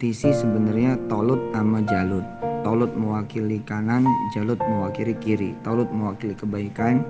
visi sebenarnya Tolut sama Jalut. Tolut mewakili kanan, Jalut mewakili kiri. Tolut mewakili kebaikan,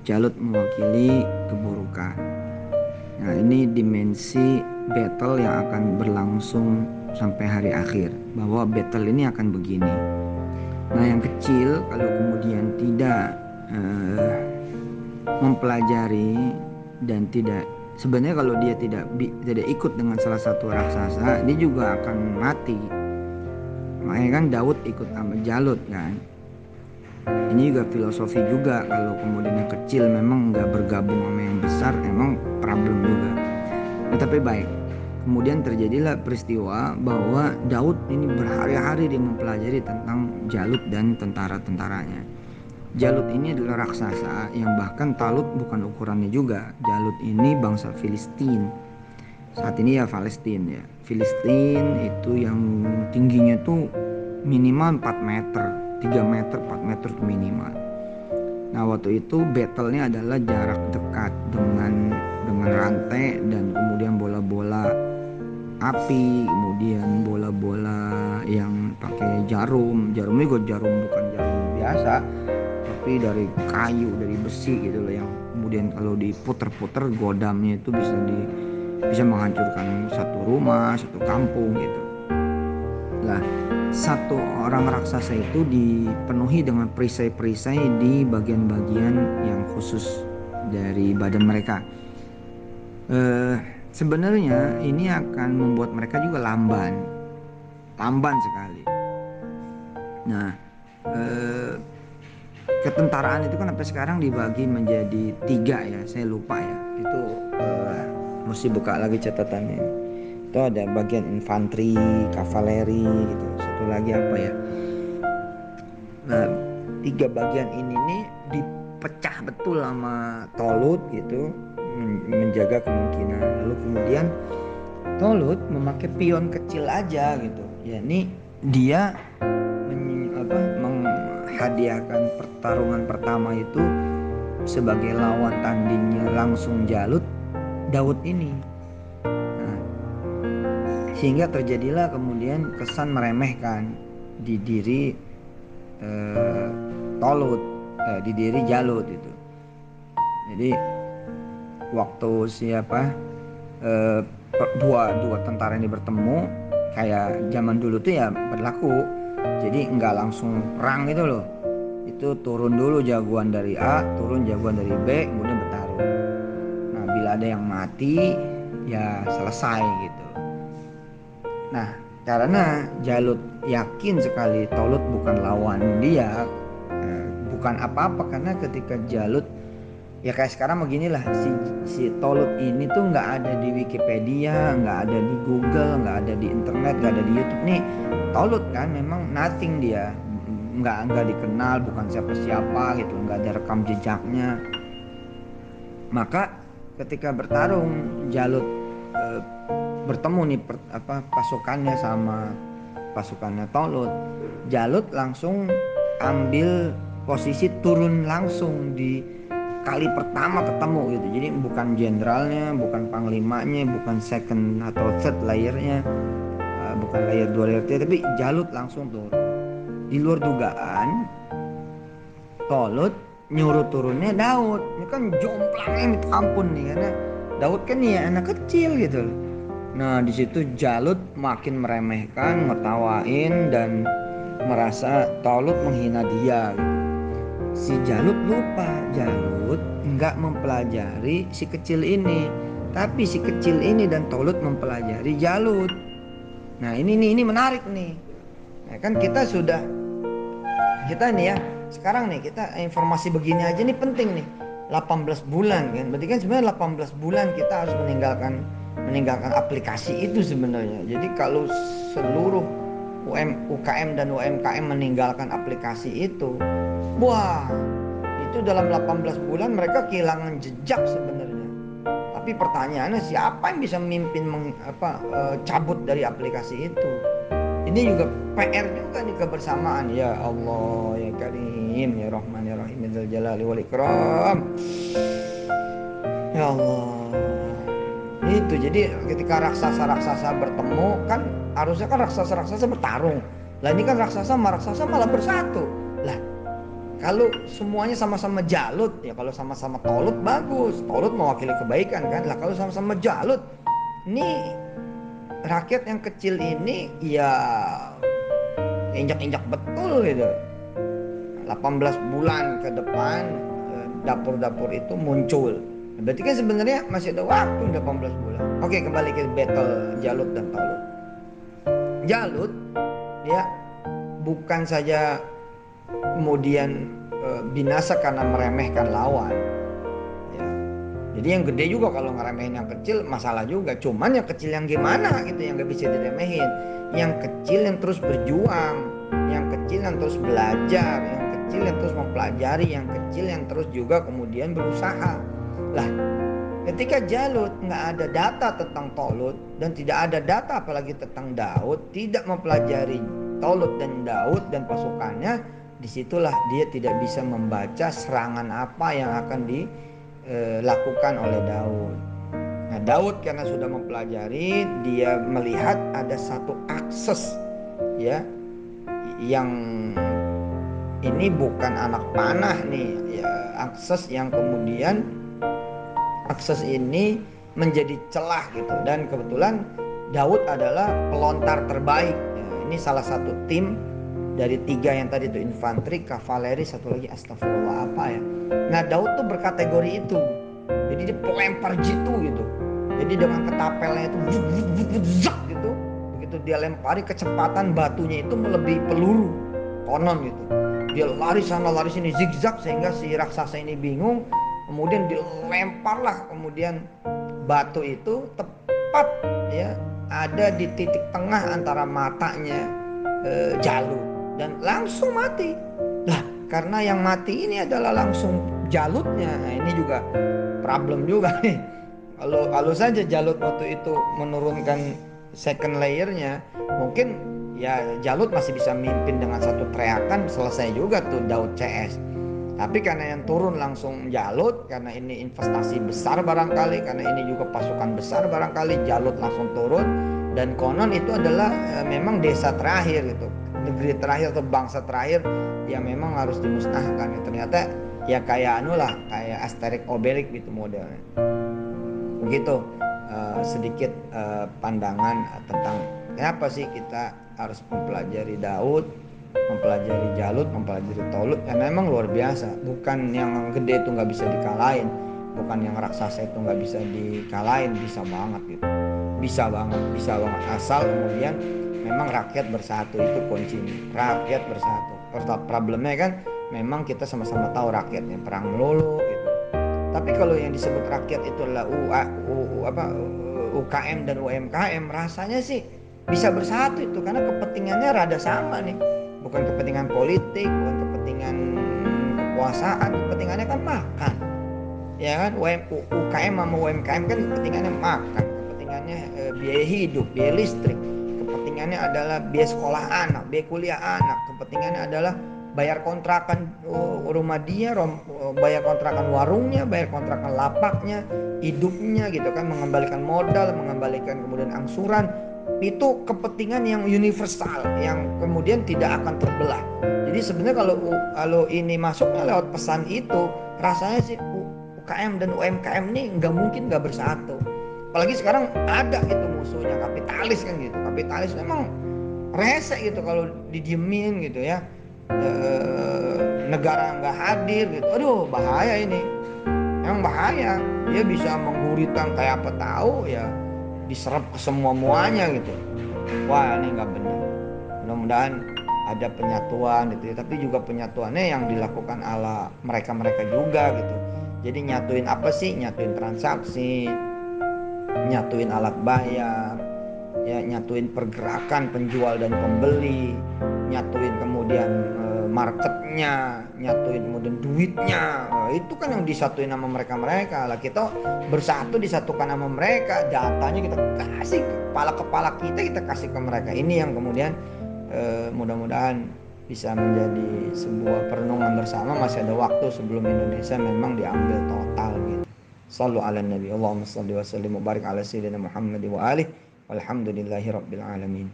Jalut mewakili keburukan. Nah, ini dimensi battle yang akan berlangsung sampai hari akhir, bahwa battle ini akan begini. Nah, yang kecil kalau kemudian tidak mempelajari dan tidak, sebenarnya kalau dia tidak ikut dengan salah satu raksasa, dia juga akan mati. Makanya kan Daud ikut sama Jalut kan. Ini juga filosofi juga, kalau kemudian yang kecil memang nggak bergabung sama yang besar, emang problem juga. Nah, tapi baik, kemudian terjadilah peristiwa bahwa Daud ini berhari-hari dia mempelajari tentang Jalut dan tentara-tentaranya. Jalut ini adalah raksasa yang bahkan Talut bukan ukurannya juga. Jalut ini bangsa Filistin. Saat ini ya Palestina ya. Filistin itu yang tingginya tuh minimal 4 meter, 3 meter, 4 meter tuh minimal. Nah, waktu itu battle-nya adalah jarak dekat dengan rantai dan kemudian bola-bola api, kemudian bola-bola yang pakai jarum. Jarumnya juga jarum, bukan jarum biasa, tapi dari kayu, dari besi gitu loh, yang kemudian kalau diputer-puter godamnya itu bisa menghancurkan satu rumah, satu kampung gitu. Lah, satu orang raksasa itu dipenuhi dengan perisai-perisai di bagian-bagian yang khusus dari badan mereka. Sebenarnya ini akan membuat mereka juga lamban sekali. Nah, ketentaraan itu kan sampai sekarang dibagi menjadi 3 ya, saya lupa ya. Itu mesti buka lagi catatannya. Itu ada bagian infanteri, kavaleri gitu. Satu lagi apa ya? Nah, 3 bagian ini nih dipecah betul sama Tolut gitu, menjaga kemungkinan. Lalu kemudian Tolut memakai pion kecil aja gitu. Ya, ini dia menghadiahkan pertarungan pertama itu sebagai lawan tandingnya langsung Jalut, Daud ini. Nah, sehingga terjadilah kemudian kesan meremehkan di diri Tolut, di diri Jalut itu. Jadi waktu dua tentara ini bertemu, kayak zaman dulu tuh ya berlaku, jadi nggak langsung perang gitu loh. Itu turun dulu jagoan dari A, turun jagoan dari B, kemudian bertarung. Nah, bila ada yang mati ya selesai gitu. Nah, karena Jalut yakin sekali Tolut bukan lawan dia, bukan apa-apa, karena ketika Jalut ya kayak sekarang beginilah, si Tolut ini tuh nggak ada di Wikipedia, nggak ada di Google, nggak ada di internet, nggak ada di YouTube nih. Tolut kan memang nothing, dia nggak dikenal, bukan siapa-siapa gitu, nggak ada rekam jejaknya. Maka ketika bertarung Jalut bertemu nih pasukannya sama pasukannya Tolut, Jalut langsung ambil posisi turun langsung di kali pertama ketemu gitu. Jadi bukan jenderalnya, bukan panglimanya, bukan second atau third layernya, bukan layer 2 layer 3, tapi Jalut langsung turun. Di luar dugaan, Tolut nyuruh turunnya Daud. Ini kan jomplangnya minta ampun nih, karena Daud kan ya anak kecil gitu. Nah, di situ Jalut makin meremehkan, ngetawain dan merasa Tolut menghina dia gitu. Si Jalut lupa, Jalut nggak mempelajari si kecil ini, tapi si kecil ini dan Tolut mempelajari Jalut. Nah, ini menarik nih. Nah, kan kita nih ya, sekarang nih kita informasi begini aja nih penting nih. 18 bulan kan, berarti kan sebenarnya 18 bulan kita harus meninggalkan aplikasi itu sebenarnya. Jadi kalau seluruh UKM dan UMKM meninggalkan aplikasi itu, wah, itu dalam 18 bulan mereka kehilangan jejak sebenarnya. Tapi pertanyaannya, siapa yang bisa memimpin cabut dari aplikasi itu? Ini juga PR juga nih kebersamaan. Ya Allah ya Karim ya Rahman ya Rahim ya Dzal Jalali wal Ikram. Ya Allah. Itu jadi ketika raksasa-raksasa bertemu kan harusnya kan raksasa-raksasa bertarung. Lah ini kan raksasa sama raksasa malah bersatu. Lah kalau semuanya sama-sama Jalut, ya kalau sama-sama Tolut bagus. Tolut mewakili kebaikan kan. Lah kalau sama-sama Jalut, ini rakyat yang kecil ini ya injak-injak betul gitu. 18 bulan ke depan dapur-dapur itu muncul. Berarti kan sebenarnya masih ada waktu 18 bulan. Oke, kembali ke battle Jalut dan Tolut. Jalut ya bukan saja kemudian binasa karena meremehkan lawan ya. Jadi yang gede juga kalau ngeremehin yang kecil masalah juga. Cuman yang kecil yang gimana gitu yang gak bisa diremehin. Yang kecil yang terus berjuang, yang kecil yang terus belajar, yang kecil yang terus mempelajari, yang kecil yang terus juga kemudian berusaha. Lah ketika Jalut nggak ada data tentang Tolut dan tidak ada data apalagi tentang Daud, tidak mempelajari Tolut dan Daud dan pasukannya, disitulah dia tidak bisa membaca serangan apa yang akan dilakukan oleh Daud. Nah Daud karena sudah mempelajari, dia melihat ada satu akses ya yang ini bukan anak panah nih ya, akses yang kemudian akses ini menjadi celah gitu. Dan kebetulan Daud adalah pelontar terbaik ya, ini salah satu tim dari 3 yang tadi itu, infanteri, kavaleri, satu lagi astagfirullah apa ya. Nah Daud tuh berkategori itu, jadi dia pelempar jitu gitu. Jadi dengan ketapelnya itu gitu, begitu dia lempari kecepatan batunya itu melebihi peluru konon gitu. Dia lari sana lari sini zigzag sehingga si raksasa ini bingung. Kemudian dilemparlah kemudian batu itu tepat ya ada di titik tengah antara matanya Jalut dan langsung mati. Lah karena yang mati ini adalah langsung Jalutnya. Nah ini juga problem juga nih. Kalau saja Jalut waktu itu menurunkan second layernya, mungkin ya Jalut masih bisa mimpin dengan satu teriakan selesai juga tuh Daud CS. Tapi karena yang turun langsung Jalut, karena ini investasi besar barangkali, karena ini juga pasukan besar barangkali, Jalut langsung turun. Dan konon itu adalah memang desa terakhir gitu, negeri terakhir atau bangsa terakhir yang memang harus dimusnahkan. Ternyata ya kayak kayak Asterix Obelix gitu modelnya. Begitu sedikit pandangan tentang kenapa sih kita harus mempelajari Daud, mempelajari Jalut, mempelajari Tolut, karena memang luar biasa. Bukan yang gede itu nggak bisa dikalahin, bukan yang raksasa itu nggak bisa dikalahin, bisa banget gitu, bisa banget asal kemudian memang rakyat bersatu, itu kuncinya. Rakyat bersatu. Problemnya kan memang kita sama-sama tahu rakyatnya perang melulu gitu. Tapi kalau yang disebut rakyat itu adalah UKM dan UMKM, rasanya sih bisa bersatu itu karena kepentingannya rada sama nih. Bukan kepentingan politik, bukan kepentingan kekuasaan, kepentingannya kan makan. Ya kan, UKM sama UMKM kan kepentingannya makan, kepentingannya biaya hidup, biaya listrik, kepentingannya adalah biaya sekolah anak, biaya kuliah anak, kepentingannya adalah bayar kontrakan rumah dia, bayar kontrakan warungnya, bayar kontrakan lapaknya, hidupnya gitu kan, mengembalikan modal, mengembalikan kemudian angsuran. Itu kepentingan yang universal yang kemudian tidak akan terbelah. Jadi sebenarnya kalau ini masuknya lewat pesan itu, rasanya sih UKM dan UMKM ini nggak mungkin nggak bersatu. Apalagi sekarang ada gitu musuhnya kapitalis kan gitu. Kapitalis memang rese gitu kalau didiemin gitu ya. Negara nggak hadir gitu. Aduh bahaya ini. Emang bahaya. Dia bisa mengguritan kayak apa tahu ya. Diserap ke semuanya gitu. Wah ini nggak benar. Mudah-mudahan ada penyatuan gitu ya. Tapi juga penyatuannya yang dilakukan ala mereka juga gitu. Jadi nyatuin apa sih? Nyatuin transaksi, nyatuin alat bayar, ya nyatuin pergerakan penjual dan pembeli, nyatuin kemudian marketnya, nyatuin kemudian duitnya. Itu kan yang disatuin sama mereka lah. Kita bersatu disatukan sama mereka, datanya kita kasih kepala kita kasih ke mereka. Ini yang kemudian mudah-mudahan bisa menjadi sebuah perenungan bersama. Masih ada waktu sebelum Indonesia memang diambil total gitu. Shallu ala nabi, Allahumma shalli wa sallim wa barik ala sayyidina Muhammad wa alihi walhamdulillahi rabbil alamin.